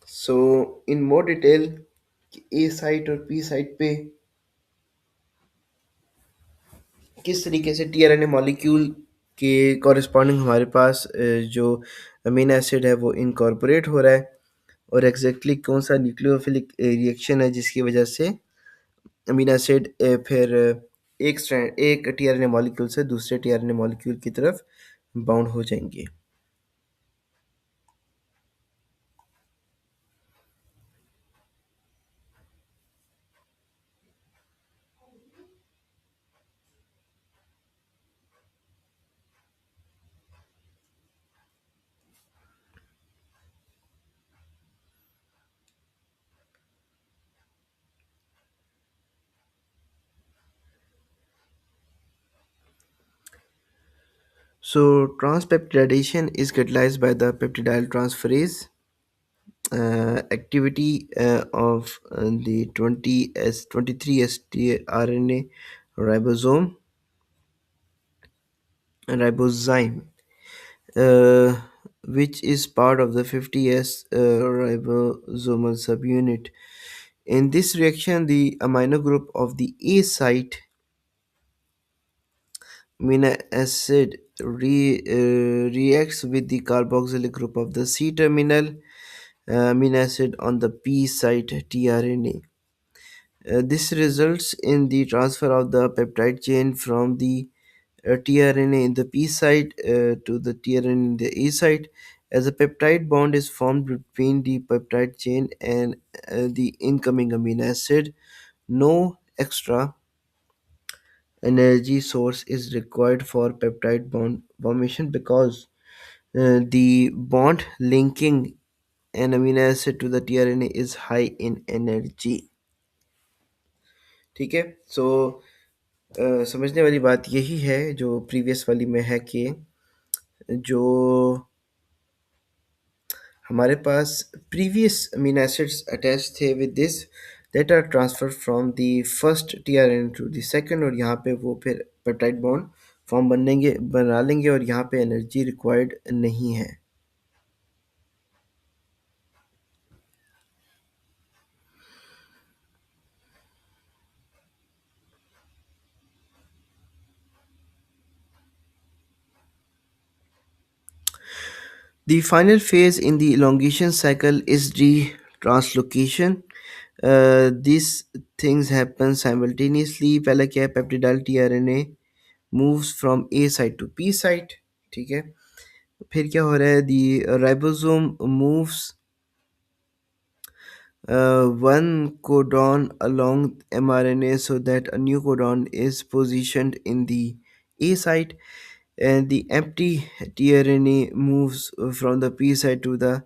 Speaker 1: So in more detail, A site और पी साइट पे किस तरीके से टीआरएनए मॉलिक्यूल के कॉरेस्पॉन्डिंग हमारे पास जो अमीनो एसिड है वो इनकॉर्पोरेट हो रहा है, और एग्जैक्टली कौन सा न्यूक्लियोफिलिक रिएक्शन है जिसकी वजह से अमीनो एसिड फिर एक टीआरएनए मॉलिक्यूल से दूसरे टीआरएनए मॉलिक्यूल की तरफ बाउंड हो जाएंगे। So transpeptidation is catalyzed by the peptidyl transferase activity of the 23S RNA ribosome ribozyme, uh, which is part of the 50S ribosomal subunit. In this reaction, the amino group of the A site amino acid reacts with the carboxylic group of the C terminal amino acid on the P site tRNA. This results in the transfer of the peptide chain from the tRNA in the P site to the tRNA in the A site. As a peptide bond is formed between the peptide chain and the incoming amino acid, no extra energy source is required for peptide bond formation because the bond linking an amino acid to the tRNA is high in energy। ठीक है। सो समझने वाली बात यही है जो previous वाली में है कि जो हमारे पास प्रीवियस अमीनो एसिड्स अटैच थे with this that are transfer from the first tRNA to the second, और यहाँ पे वो फिर पेप्टाइड बॉन्ड फॉर्म बना लेंगे और यहाँ पे एनर्जी रिक्वायर्ड नहीं है। The final phase in the elongation cycle is the translocation. These things happen simultaneously. पहले क्या है, peptidyl tRNA moves from A site to P site, ठीक है। फिर क्या हो रहा है, the ribosome moves one codon along mRNA so that a new codon is positioned in the A site, and the empty tRNA moves from the P site to the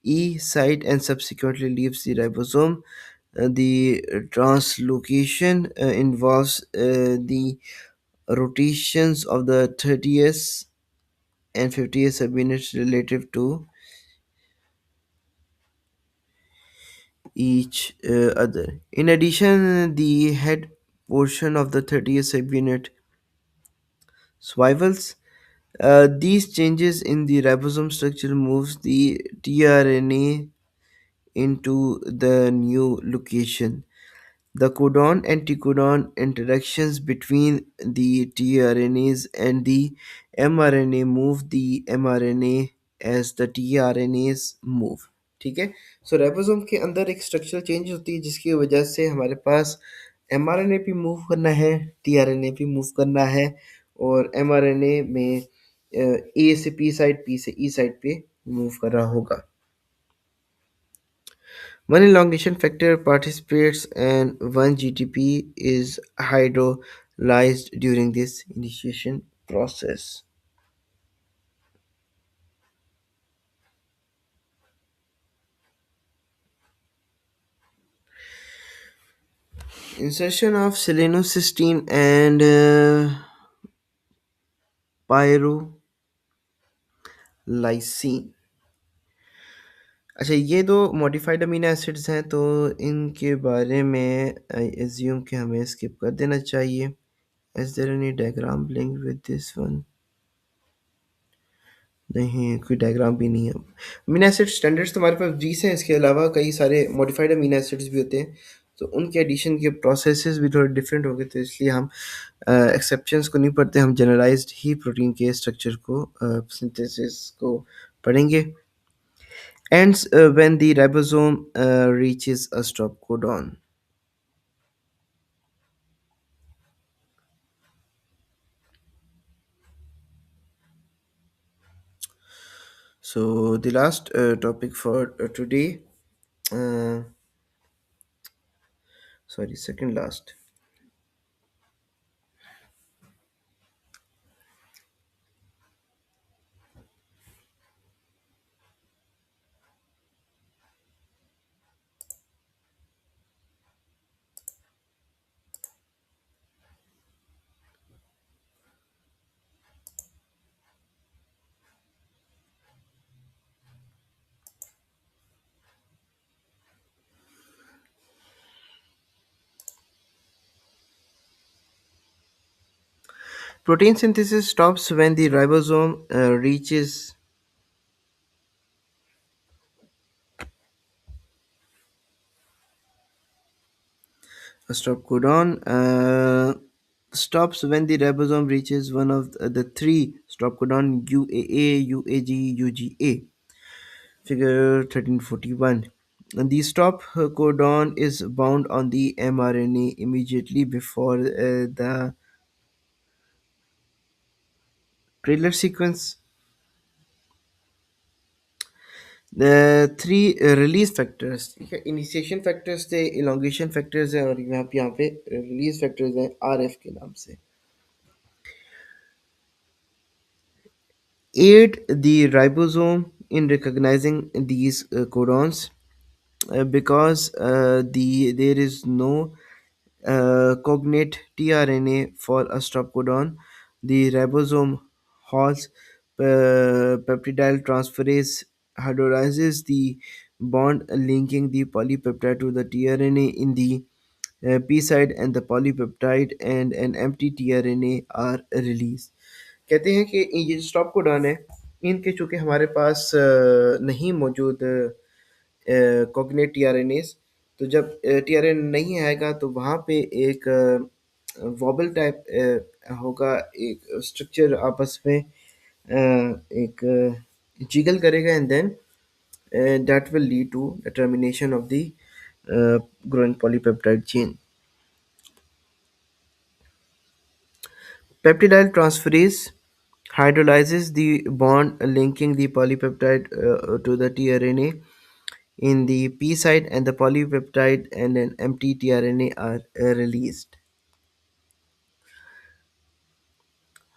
Speaker 1: E site and subsequently leaves the ribosome. The translocation involves the rotations of the 30s and 50s subunits relative to each other. In addition, the head portion of the 30th subunit swivels. These changes in the ribosome structure moves the tRNA into the new location. The codon-anticodon interactions between the tRNAs and the mRNA move the mRNA as the tRNAs move, ठीक है। सो ribosome के अंदर एक structural change होती है जिसकी वजह से हमारे पास mRNA भी मूव करना है, tRNA भी मूव करना है, और mRNA में ए से पी साइड, पी से ई साइड पे मूव कर रहा होगा। One elongation factor participates and one GTP is hydrolyzed during this initiation process. Insertion of selenocysteine and pyrolysine. अच्छा, ये दो मॉडिफाइड अमीनो एसिड्स हैं, तो इनके बारे में आई एज्यूम कि हमें स्किप कर देना चाहिए। Is there any diagram link with this one? नहीं, कोई डायग्राम भी नहीं है। अमीनो एसिड स्टैंडर्ड्स तो हमारे पास 20 हैं, इसके अलावा कई सारे मॉडिफाइड अमीनो एसिड्स भी होते हैं, तो उनके एडिशन के प्रोसेसेस भी थोड़े डिफरेंट हो गए, तो इसलिए हम एक्सेप्शंस को नहीं पढ़ते, हम जनरलाइज्ड ही प्रोटीन के स्ट्रक्चर को सिंथेसिस को पढ़ेंगे। ends when the ribosome reaches a stop codon. So the last topic for today, uh, sorry, second last. Protein synthesis stops when the ribosome reaches a stop codon. Stops when the ribosome reaches one of the three stop codon UAA, UAG, UGA. Figure 1341. The stop codon is bound on the mRNA immediately before the trailer sequence. The three release factors, ठीक है, initiation factors थे, elongation factors हैं, और यहाँ पे release factors हैं RF के नाम से। Aid the ribosome in recognizing these codons, because there is no cognate tRNA for a stop codon. The ribosome halts peptidyl transferase, hydrolyzes the bond linking the polypeptide to the tRNA in the P side and the polypeptide and an empty tRNA are released. कहते हैं कि ये जो stop codon है, इनके चूंकि हमारे पास नहीं मौजूद कॉग्नेट टीआरएनएस, तो जब टीआरएन नहीं आएगा तो वहाँ पे एक वॉबल टाइप होगा, एक स्ट्रक्चर आपस में एक जिगल करेगा, and then that will lead to the termination of the growing polypeptide chain. Peptidyl transferase hydrolyzes the bond linking the polypeptide to the tRNA in the P site, and the polypeptide and an empty tRNA are released.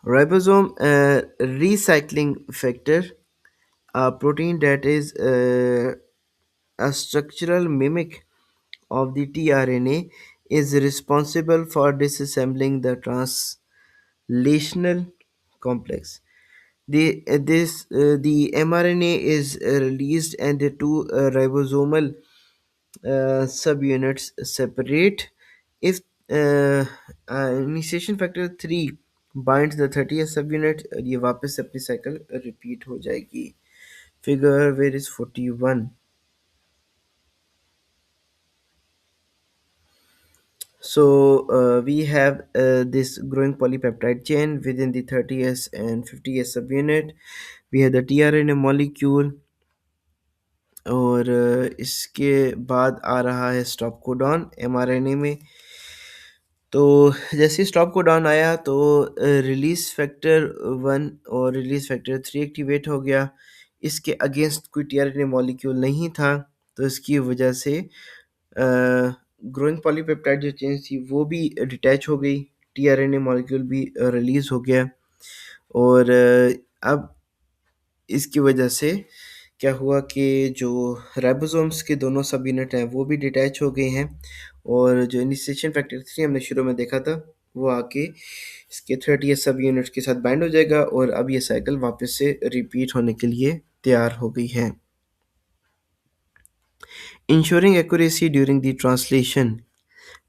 Speaker 1: Ribosome recycling factor, a protein that is a structural mimic of the tRNA, is responsible for disassembling the translational complex. The mRNA is released and the two ribosomal subunits separate. If uh, initiation factor 3 binds the 30th subunit, ये वापस से अपनी cycle repeat हो जाएगी. Figure where is 41. So we have this growing polypeptide chain within the 30s and 50s subunit. We have the tRNA molecule, और इसके बाद आ रहा है स्टॉप कोडॉन एमआरएनए में. तो जैसे स्टॉप कोडॉन आया तो रिलीज फैक्टर 1 और रिलीज फैक्टर 3 एक्टिवेट हो गया. इसके अगेंस्ट कोई टीआरएनए मॉलिक्यूल नहीं था, तो इसकी वजह से ग्रोइंग पॉलीपेप्टाइड जो चेन थी वो भी डिटैच हो गई, टीआरएनए मॉलिक्यूल भी रिलीज हो गया. और अब इसकी वजह से क्या हुआ कि जो राइबोसोम्स के दोनों सब यूनिट हैं वो भी डिटैच हो गए हैं, और जो इनिशिएशन फैक्टर 3 हमने शुरू में देखा था वो आके इसके 30 सब यूनिट्स के साथ बाइंड हो जाएगा, और अब ये साइकिल वापस से रिपीट होने के लिए तैयार हो गई है. Ensuring accuracy during the translation.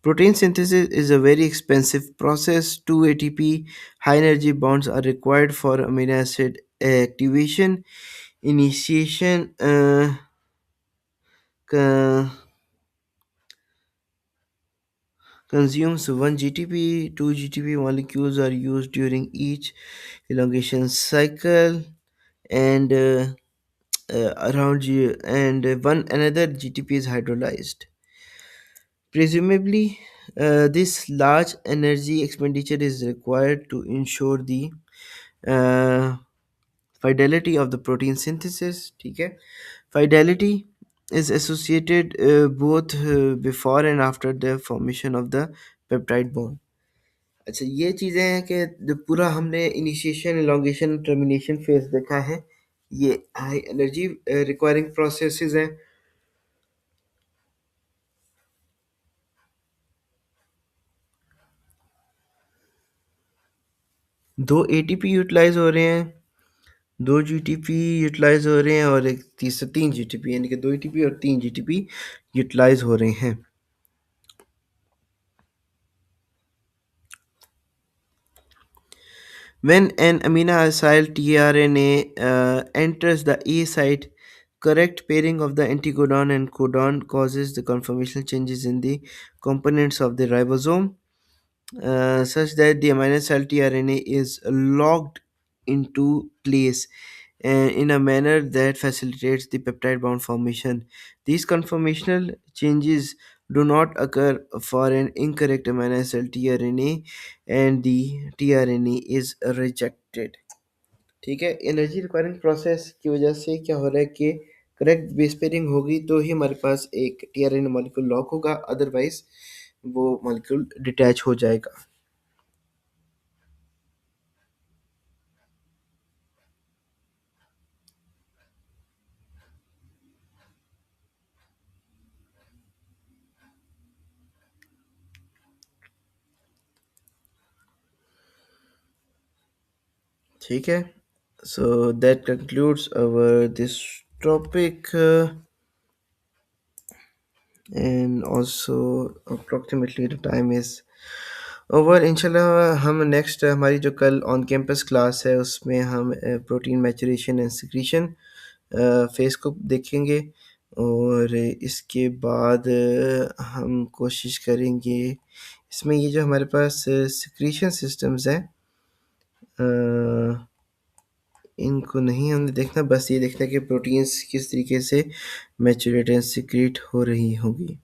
Speaker 1: Protein synthesis is a very expensive process. Two ATP high energy bonds are required for amino acid activation. Initiation co- consumes 1 GTP, 2 GTP molecules are used during each elongation cycle, and and one another GTP is hydrolyzed. Presumably, this large energy expenditure is required to ensure the uh, fidelity of the protein synthesis. ठीक है, fidelity is associated both before and after the formation of the peptide bond. अच्छा, ये चीज़ें हैं कि जो पूरा हमने इनिशिएशन एलोंगेशन टर्मिनेशन फेज देखा है, ये हाई एनर्जी रिक्वायरिंग प्रोसेसेस हैं. दो एटीपी यूटिलाइज हो रहे हैं, दो जीटीपी यूटिलाइज हो रहे हैं, और एक तीसरा 3 जीटीपी, यानी कि 2 एटीपी और 3 जीटीपी यूटिलाइज हो रहे हैं. When an amino acyl tRNA enters the A site, correct pairing of the anticodon and codon causes the conformational changes in the components of the ribosome, such that the amino acyl tRNA is locked into place in a manner that facilitates the peptide bond formation. These conformational changes do not occur for an incorrect amino acyl tRNA, and the tRNA is rejected. ठीक है, energy requiring process की वजह से क्या हो रहा है कि करेक्ट बेस पेयरिंग होगी तो ही हमारे पास एक टीआरएनए मॉलिक्यूल लॉक होगा, अदरवाइज वो मॉलिक्यूल डिटैच हो जाएगा. ठीक है, so that concludes our this topic. and also approximately the time is over इंशाल्लाह हम नेक्स्ट हमारी जो कल ऑन कैंपस क्लास है उसमें हम protein maturation and secretion face को देखेंगे और इसके बाद हम कोशिश करेंगे इसमें ये जो हमारे पास सिक्रीशन सिस्टम्स हैं इनको नहीं हमने देखना, बस ये देखना है कि प्रोटीन्स किस तरीके से मैचुरेट एंड सिक्रीट हो रही होंगी।